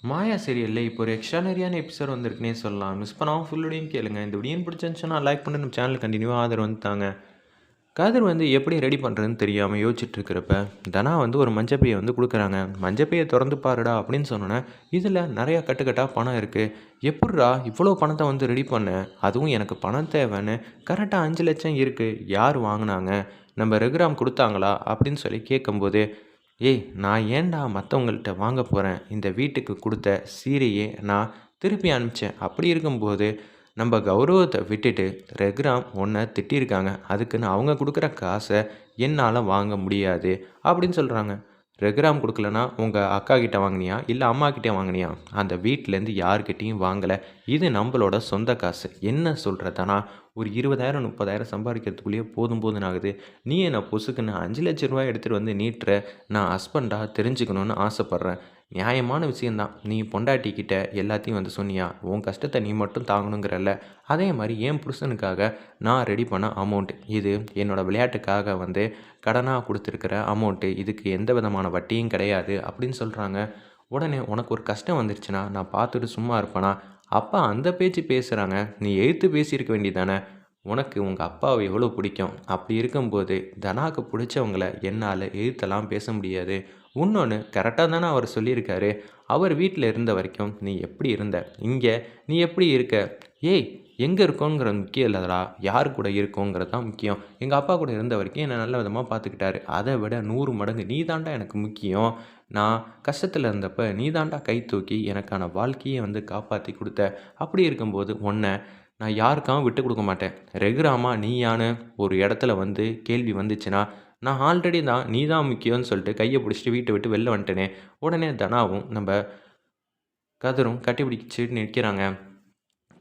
மாயா சீரியல்ல இப்போ ஒரு எக்ஸ்ட்ரானரியான எபிசோட் வந்திருக்குன்னே சொல்லலாம். மிஸ் பண்ணாம ஃபுல்லோடையும் கேளுங்க. இந்த வீடியோ பிடிச்சிருந்துச்சுன்னா லைக் பண்ணி நம்ம சேனல் கண்டினியூவாக ஆதரவு வந்து தாங்க. கதிர் எப்படி ரெடி பண்ணுறதுன்னு தெரியாமல் யோசிச்சுட்டு இருக்கிறப்ப தனா ஒரு மஞ்சப்பையை கொடுக்குறாங்க. மஞ்சப்பையை திறந்து பாருடா அப்படின்னு சொன்னோன்னே இதில் நிறையா கட்டுக்கட்டாக பணம் இருக்குது. எப்பட்றா இவ்வளோ பணத்தை ரெடி பண்ணேன், அதுவும் எனக்கு பணம் தேவைன்னு கரெக்டாக 5 லட்சம் இருக்குது, யார் வாங்கினாங்க, நம்ம ரெகுராம் கொடுத்தாங்களா அப்படின்னு சொல்லி கேட்கும்போது, ஏய் நான் ஏன்டா மற்றவங்கள்ட்ட வாங்க போகிறேன், இந்த வீட்டுக்கு கொடுத்த சீரையே நான் திருப்பி அனுப்பிச்சேன், அப்படி இருக்கும்போது நம்ம கௌரவத்தை விட்டுட்டு ரெகுராம் ஒன்றை திட்டியிருக்காங்க, அதுக்குன்னு அவங்க கொடுக்குற காசை என்னால் வாங்க முடியாது அப்படின்னு சொல்கிறாங்க. ரெகுராம் கொடுக்கலனா உங்கள் அக்கா கிட்டே வாங்கினியா இல்லை அம்மா கிட்டே வாங்கினியா, அந்த வீட்டிலேருந்து யார்கிட்டையும் வாங்கலை, இது நம்மளோட சொந்த காசு, என்ன சொல்கிறதானா ஒரு 20,000 30,000 சம்பாதிக்கிறதுக்குள்ளேயே போதும் போதுன்னு ஆகுது, நீ என்ன பொசுக்குன்னு 5 லட்ச ரூபாய் எடுத்துகிட்டு நீட்டுற, நான் ஹஸ்பண்டாக தெரிஞ்சுக்கணுன்னு ஆசைப்பட்றேன், நியாயமான விஷயந்தான், நீ பொண்டாட்டிக்கிட்ட எல்லாத்தையும் சொன்னியா, உன் கஷ்டத்தை நீ மட்டும் தாங்கணுங்கிறல்ல, அதே மாதிரி என் புருஷனுக்காக நான் ரெடி பண்ண அமௌண்ட் இது, என்னோடய விளையாட்டுக்காக கடனாக கொடுத்துருக்கிற அமௌண்ட்டு, இதுக்கு எந்த விதமான வட்டியும் கிடையாது அப்படின்னு சொல்கிறாங்க. உடனே உனக்கு ஒரு கஷ்டம் வந்துருச்சுன்னா நான் பார்த்துட்டு சும்மா இருப்பேனா, அப்பா அந்த பேச்சு பேசுகிறாங்க, நீ எதிர்த்து பேசியிருக்க வேண்டியதானே, உனக்கு உங்கள் அப்பாவை எவ்வளோ பிடிக்கும், அப்படி இருக்கும்போது தனாக்கு பிடிச்சவங்கள என்னால் எதிர்த்தெல்லாம் பேச முடியாது, இன்னொன்று கரெக்டாக தானே அவர் சொல்லியிருக்காரு, அவர் வீட்டில் இருந்த வரைக்கும் நீ எப்படி இருந்த, இங்கே நீ எப்படி இருக்க, ஏய் எங்கே இருக்கோங்கிறது முக்கியம் இல்லைடா, யார் கூட இருக்கோங்கிறது தான் முக்கியம், எங்கள் அப்பா கூட இருந்த வரைக்கும் என்னை நல்ல விதமாக பார்த்துக்கிட்டாரு, அதை விட 100 மடங்கு நீ தாண்டா எனக்கு முக்கியம், நான் கஷ்டத்தில் இருந்தப்போ நீ தாண்டா கை தூக்கி எனக்கான வாழ்க்கையை காப்பாற்றி கொடுத்த, அப்படி இருக்கும்போது உன்னை நான் யாருக்காகவும் விட்டு கொடுக்க மாட்டேன், ரெகுராமா நீயான்னு ஒரு இடத்துல கேள்வி வந்துச்சுன்னா நான் ஆல்ரெடி தான் நீ தான் முக்கியம்னு சொல்லிட்டு கையை பிடிச்சிட்டு வீட்டை விட்டு வெளில வந்துட்டேனே. உடனே தனாவும் நம்ம கதிரும் கட்டிப்பிடிச்சு நிற்கிறாங்க.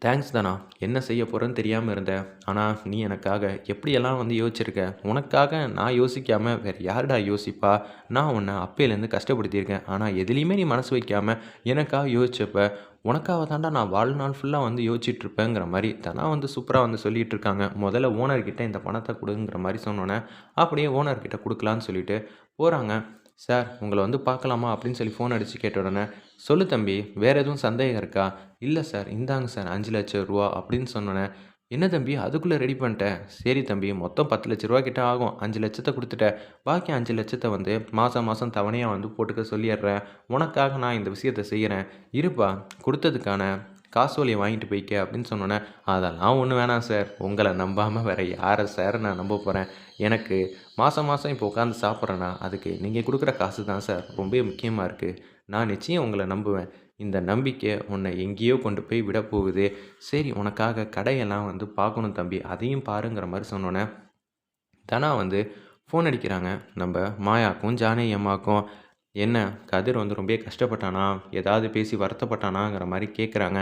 தேங்க்ஸ் தானா, என்ன செய்ய போகிறேன்னு தெரியாமல் இருந்தேன், ஆனால் நீ எனக்காக எப்படியெல்லாம் யோசிச்சிருக்க, உனக்காக நான் யோசிக்காமல் வேறு யாருடா யோசிப்பா, நான் உன்னை அப்பையிலேருந்து கஷ்டப்படுத்தியிருக்கேன், ஆனால் எதுலேயுமே நீ மனசு வைக்காமல் எனக்காக யோசிச்சப்ப உனக்காக தாண்டா நான் வாழ்நாள் ஃபுல்லாக யோசிச்சுட்ருப்பேங்கிற மாதிரி தானா சூப்பராக சொல்லிகிட்டு இருக்காங்க. முதல்ல ஓனர்கிட்ட இந்த பணத்தை கொடுங்கிற மாதிரி சொன்னோன்னே அப்படியே ஓனர்கிட்ட கொடுக்கலான்னு சொல்லிட்டு போகிறாங்க. சார் உங்களை பார்க்கலாமா அப்படின்னு சொல்லி ஃபோன் அடித்து கேட்ட உடனே, சொல்லு தம்பி, வேறு எதுவும் சந்தேகம் இருக்கா, இல்லை சார் இந்தாங்க சார் 5 லட்ச ரூபா அப்படின்னு சொன்னோன்னே, என்ன தம்பி அதுக்குள்ளே ரெடி பண்ணிட்டேன், சரி தம்பி மொத்தம் 10 லட்ச ரூபா கிட்ட ஆகும், 5 லட்சத்தை கொடுத்துட்டேன், பாக்கி 5 லட்சத்தை மாதம் மாதம் தவணையாக போட்டுக்க சொல்லிடுறேன், உனக்காக நான் இந்த விஷயத்தை செய்கிறேன், இருப்பா கொடுத்ததுக்கான காசோலியை வாங்கிட்டு போய்க்க அப்படின்னு சொன்னோன்னே, அதெல்லாம் ஒன்றும் வேணாம் சார், உங்களை நம்பாமல் வேறு யாரை சார் நான் நம்ப போகிறேன், எனக்கு மாதம் மாதம் இப்போ உட்காந்து சாப்பிட்றேன்னா அதுக்கு நீங்கள் கொடுக்குற காசு தான் சார் ரொம்ப முக்கியமாக இருக்குது, நான் நிச்சயம் உங்களை நம்புவேன், இந்த நம்பிக்கை உன்னை எங்கேயோ கொண்டு போய் விட போகுது, சரி உனக்காக கடையெல்லாம் பார்க்கணும் தம்பி, அதையும் பாருங்கிற மாதிரி சொன்னோன்னே தனா ஃபோன் அடிக்கிறாங்க நம்ம மாயாக்கும் ஜானகி அம்மாவுக்கும். என்ன கதிர் ரொம்ப கஷ்டப்பட்டானா, ஏதாவது பேசி வருத்தப்பட்டானாங்கிற மாதிரி கேட்குறாங்க.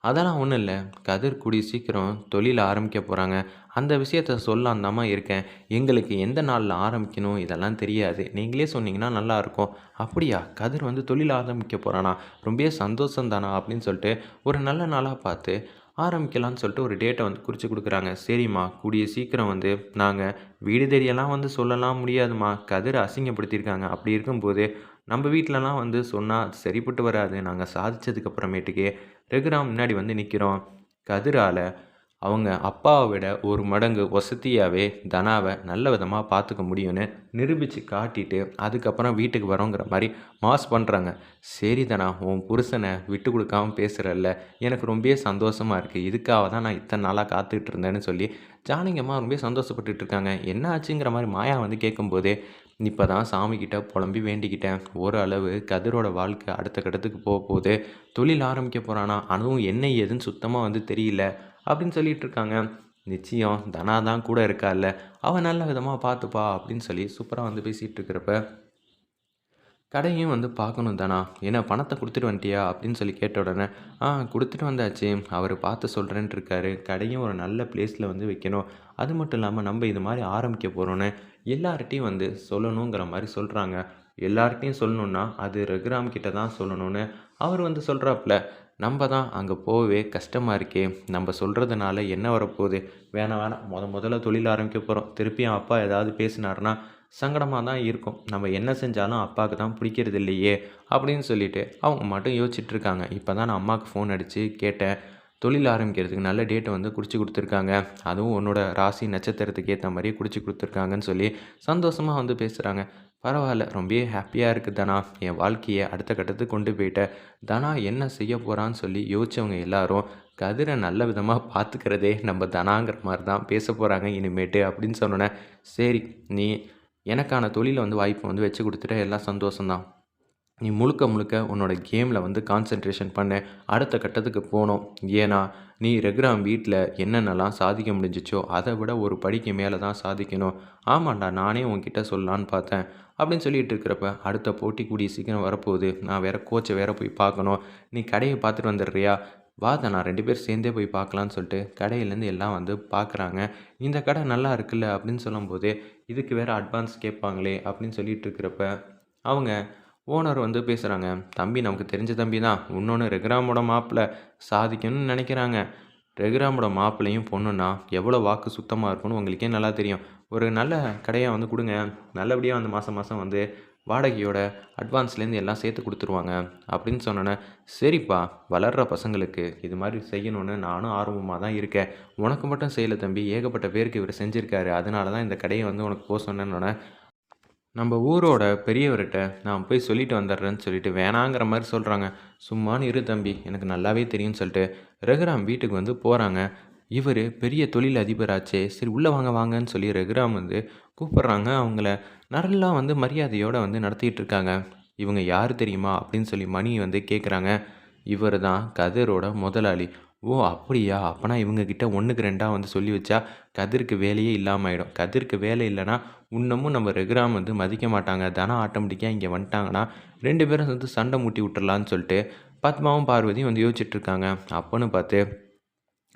அதெல்லாம் ஒன்றும் இல்லை, கதிர் கூடிய சீக்கிரம் தொழில் ஆரம்பிக்க போகிறாங்க, அந்த விஷயத்த சொல்லலாம் தாம்மா இருக்கேன், எங்களுக்கு எந்த நாளில் ஆரம்பிக்கணும் இதெல்லாம் தெரியாது, நீங்களே சொன்னீங்கன்னா நல்லாயிருக்கும், அப்படியா கதிர் தொழில் ஆரம்பிக்க போகிறானா, ரொம்ப சந்தோஷம் தானா அப்படின்னு சொல்லிட்டு ஒரு நல்ல நாளாக பார்த்து ஆரம்பிக்கலான்னு சொல்லிட்டு ஒரு டேட்டை குறித்து கொடுக்குறாங்க. சரிம்மா கூடிய சீக்கிரம் நாங்கள் வீடு தேடியெல்லாம் சொல்லலாம் முடியாதும்மா, கதிரை அசிங்கப்படுத்தியிருக்காங்க, அப்படி இருக்கும்போது நம்ம வீட்டிலலாம் சொன்னால் சரிப்பட்டு வராது, நாங்கள் சாதிச்சதுக்கப்புறமேட்டுக்கே ரெகுராம் முன்னாடி நிற்கிறோம், கதிரால் அவங்க அப்பாவை விட ஒரு மடங்கு வசதியாகவே தனாவை நல்ல விதமாக பார்த்துக்க முடியும்னு நிரூபித்து காட்டிட்டு அதுக்கப்புறம் வீட்டுக்கு வரோங்கிற மாதிரி மாஸ் பண்ணுறாங்க. சரி தனா, உன் புருஷனை விட்டு கொடுக்காமல் பேசுகிறல்ல, எனக்கு ரொம்ப சந்தோஷமாக இருக்குது, இதுக்காக தான் நான் இத்தனை நாளாக காத்துக்கிட்டு இருந்தேன்னு சொல்லி ஜானகியம்மா ரொம்ப சந்தோஷப்பட்டுட்டு இருக்காங்க. என்ன ஆச்சுங்கிற மாதிரி மாயா கேட்கும்போதே, இப்போ தான் சாமிக்கிட்ட புலம்பி வேண்டிக்கிட்டேன், ஓரளவு கதிரோட வாழ்க்கை அடுத்த கட்டத்துக்கு போக போகுது, தொழில் ஆரம்பிக்க போகிறானா, அதுவும் என்ன ஏதுன்னு சுத்தமாக தெரியல அப்படின்னு சொல்லிட்டு இருக்காங்க. நிச்சயம் தனா தான் கூட இருக்கால்ல, அவன் நல்ல விதமாக பார்த்துப்பா அப்படின்னு சொல்லி சூப்பராக பேசிகிட்டு இருக்கிறப்ப கடையும் பார்க்கணும் தானா, ஏன்னா பணத்தை கொடுத்துட்டு வந்துட்டியா அப்படின்னு சொல்லி கேட்ட உடனே, கொடுத்துட்டு வந்தாச்சு, அவர் பார்த்து சொல்கிறேன்ட்டு இருக்காரு, கடையும் ஒரு நல்ல பிளேஸில் வைக்கணும், அது மட்டும் இல்லாமல் நம்ம இது மாதிரி ஆரம்பிக்க போகிறோன்னு எல்லார்கிட்டையும் சொல்லணுங்கிற மாதிரி சொல்கிறாங்க. எல்லார்கிட்டையும் சொல்லணுன்னா அது ரெகுராம் கிட்ட தான் சொல்லணும்னு அவர் சொல்கிறாப்புல. நம்ம தான் அங்கே போகவே கஷ்டமாக இருக்கே, நம்ம சொல்கிறதுனால என்ன வரப்போகுது, வேணாம் வேணாம், முதல்ல தொழில் ஆரம்பிக்க போகிறோம், திருப்பியும் அப்பா ஏதாவது பேசினாருன்னா சங்கடமாக தான் இருக்கும். நம்ம என்ன செஞ்சாலும் அப்பாவுக்கு தான் பிடிக்கிறது இல்லையே அப்படின்னு சொல்லிட்டு அவங்க மட்டும் யோசிச்சுட்டு இருக்காங்க. இப்போ தான் நான் அம்மாவுக்கு ஃபோன் அடித்து கேட்டேன். தொழில் ஆரம்பிக்கிறதுக்கு நல்ல டேட்டை வந்து குறித்து கொடுத்துருக்காங்க. அதுவும் உன்னோட ராசி நட்சத்திரத்துக்கு ஏற்ற மாதிரியே குறித்து கொடுத்துருக்காங்கன்னு சொல்லி சந்தோஷமாக வந்து பேசுகிறாங்க. பரவாயில்ல, ரொம்பவே ஹாப்பியாக இருக்குது தனா. என் வாழ்க்கையை அடுத்த கட்டத்துக்கு கொண்டு போயிட்டேன். தனா என்ன செய்ய போகிறான்னு சொல்லி யோசிச்சவங்க எல்லாரும் கதிரை நல்ல விதமாக பார்த்துக்கிறதே நம்ம தனாங்கிற மாதிரி தான் பேச போகிறாங்க இனிமேட்டு அப்படின்னு சொன்னோன்னே, சரி நீ எனக்கான தொழிலை வந்து வாய்ப்பு வந்து வச்சு கொடுத்துட்ட, எல்லாம் சந்தோஷம்தான். நீ முழுக்க முழுக்க உன்னோட கேமில் வந்து கான்சன்ட்ரேஷன் பண்ண, அடுத்த கட்டத்துக்கு போகணும். ஏன்னா நீ ரெகுராம் வீட்டில் என்னென்னலாம் சாதிக்க முடிஞ்சிச்சோ அதை விட ஒரு படிக்கு மேலே தான் சாதிக்கணும். ஆமாண்டா, நானே உன்கிட்ட சொல்லலான்னு பார்த்தேன் அப்படின்னு சொல்லிட்டு இருக்கிறப்ப, அடுத்த போட்டி கூடிய சீக்கிரம் வரப்போகுது. நான் வேற கோச்சை வேற போய் பார்க்கணும். நீ கடையை பார்த்துட்டு வந்துடுறியா? வாத நான் 2 பேர் சேர்ந்தே போய் பார்க்கலான்னு சொல்லிட்டு கடையிலேருந்து எல்லாம் வந்து பார்க்குறாங்க. இந்த கடை நல்லா இருக்குல்ல அப்படின்னு சொல்லும்போது, இதுக்கு வேறு அட்வான்ஸ் கேட்பாங்களே அப்படின்னு சொல்லிட்டு இருக்கிறப்ப, அவங்க ஓனர் வந்து பேசுகிறாங்க. தம்பி நமக்கு தெரிஞ்ச தம்பி தான். இன்னொன்று ரெகுராமோட மாப்பிள்ளை சாதிக்கணும்னு நினைக்கிறாங்க. ரெகுராமோட மாப்பிள்ளையும் பொண்ணுன்னா எவ்வளோ வாக்கு சுத்தமாக இருக்கும்னு உங்களுக்கே நல்லா தெரியும். ஒரு நல்ல கடையாக வந்து கொடுங்க. நல்லபடியாக வந்து மாதம் மாதம் வந்து வாடகையோட அட்வான்ஸ்லேருந்து எல்லாம் சேர்த்து கொடுத்துருவாங்க அப்படின்னு சொன்னோன்னே, சரிப்பா, வளர்கிற பசங்களுக்கு இது மாதிரி செய்யணும்னு நானும் ஆர்வமாக தான் இருக்கேன். உனக்கு மட்டும் செய்யலை தம்பி, ஏகப்பட்ட பேருக்கு இவர் செஞ்சுருக்காரு. அதனால தான் இந்த கடையை வந்து உனக்கு போக சொன்னேன்னொன்னே, நம்ம ஊரோட பெரியவர்கிட்ட நான் போய் சொல்லிட்டு வந்துடுறேன்னு சொல்லிட்டு வேணாங்கிற மாதிரி சொல்கிறாங்க. சும்மானு இரு தம்பி, எனக்கு நல்லாவே தெரியும்னு சொல்லிட்டு ரகுராம் வீட்டுக்கு வந்து போகிறாங்க. இவர் பெரிய தொழில் அதிபராச்சே, சரி உள்ளே வாங்க வாங்கன்னு சொல்லி ரகுராம் வந்து கூப்பிட்றாங்க. அவங்கள நல்லா வந்து மரியாதையோடு வந்து நடத்திட்டு இருக்காங்க. இவங்க யார் தெரியுமா அப்படின்னு சொல்லி மணி வந்து கேட்குறாங்க. இவர் தான் கதிரோட முதலாளி. ஓ அப்படியா, அப்போனா இவங்கக்கிட்ட 1க்கு 2 வந்து சொல்லி வச்சா கதிருக்கு வேலையே இல்லாமல் ஆகிடும். கதிருக்கு வேலை இல்லைன்னா இன்னமும் நம்ம ரெகுராம் வந்து மதிக்க மாட்டாங்க. தனம் ஆட்டோமேட்டிக்காக இங்கே வந்துட்டாங்கன்னா 2 பேரும் வந்து சண்டை மூட்டி விட்டுறலான்னு சொல்லிட்டு பத்மாவும் பார்வதியும் வந்து யோசிச்சுட்ருக்காங்க. அப்போன்னு பார்த்து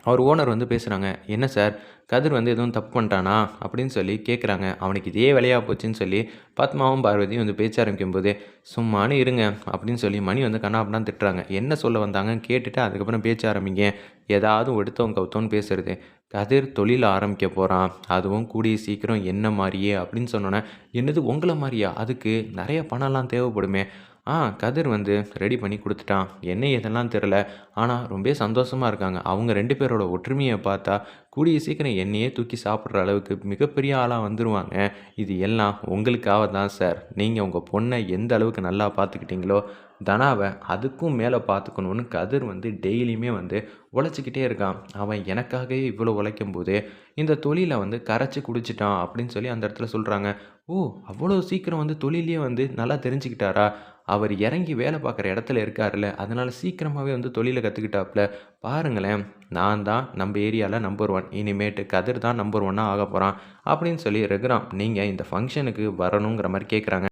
அவர் ஓனர் வந்து பேசுகிறாங்க. என்ன சார், கதிர் வந்து எதுவும் தப்பு பண்ணிட்டானா அப்படின்னு சொல்லி கேட்குறாங்க. அவனுக்கு இதே வேலையாக போச்சுன்னு சொல்லி பத்மாவும் பார்வதியும் வந்து பேச்ச ஆரம்பிக்கும்போது, சும்மானு இருங்க அப்படின்னு சொல்லி மணி வந்து கண்ணாப்பண்ணான்னு திட்டுறாங்க. என்ன சொல்ல வந்தாங்கன்னு கேட்டுட்டு அதுக்கப்புறம் பேச்ச ஆரம்பிங்க. ஏதாவது எடுத்தவங்க கவுத்தோன்னு பேசுறது. கதிர் தொழில் ஆரம்பிக்க போகிறான், அதுவும் கூடிய சீக்கிரம் என்ன மாதிரியே அப்படின்னு சொன்னோன்னே, என்னது உங்களை மாதிரியா? அதுக்கு நிறைய பணம்லாம் தேவைப்படுமே. கதிர் வந்து ரெடி பண்ணி கொடுத்துட்டான். என்ன எதெல்லாம் தெரில. ஆனால் ரொம்ப சந்தோஷமாக இருக்காங்க. அவங்க 2 பேரோட ஒற்றுமையை பார்த்தா கூடிய சீக்கிரம் என்னையே தூக்கி சாப்பிட்ற அளவுக்கு மிகப்பெரிய ஆளாக வந்துருவாங்க. இது எல்லாம் உங்களுக்காக தான் சார். நீங்கள் உங்கள் பொண்ணை எந்த அளவுக்கு நல்லா பார்த்துக்கிட்டீங்களோ, தனாவை அதுக்கும் மேலே பார்த்துக்கணுன்னு கதிர் வந்து டெய்லியுமே வந்து உழைச்சிக்கிட்டே இருக்கான். அவன் எனக்காகவே இவ்வளோ உழைக்கும்போது இந்த தொழிலை வந்து கரைச்சி குடிச்சிட்டான் அப்படின்னு சொல்லி அந்த இடத்துல சொல்கிறாங்க. ஓ அவ்வளோ சீக்கிரம் வந்து தொழிலையே வந்து நல்லா தெரிஞ்சுக்கிட்டாரா? அவர் இறங்கி வேலை பார்க்குற இடத்துல இருக்காருல்ல, அதனால் சீக்கிரமாகவே வந்து தொழிலை கற்றுக்கிட்டாப்புல. பாருங்களேன், நான் தான் நம்ம ஏரியாவில் நம்பர் 1. இனிமேட்டு கதிர் தான் நம்பர் 1 ஆக போகிறான் அப்படின்னு சொல்லி ரகுராம் நீங்கள் இந்த ஃபங்க்ஷனுக்கு வரணுங்கிற மாதிரி கேட்குறாங்க.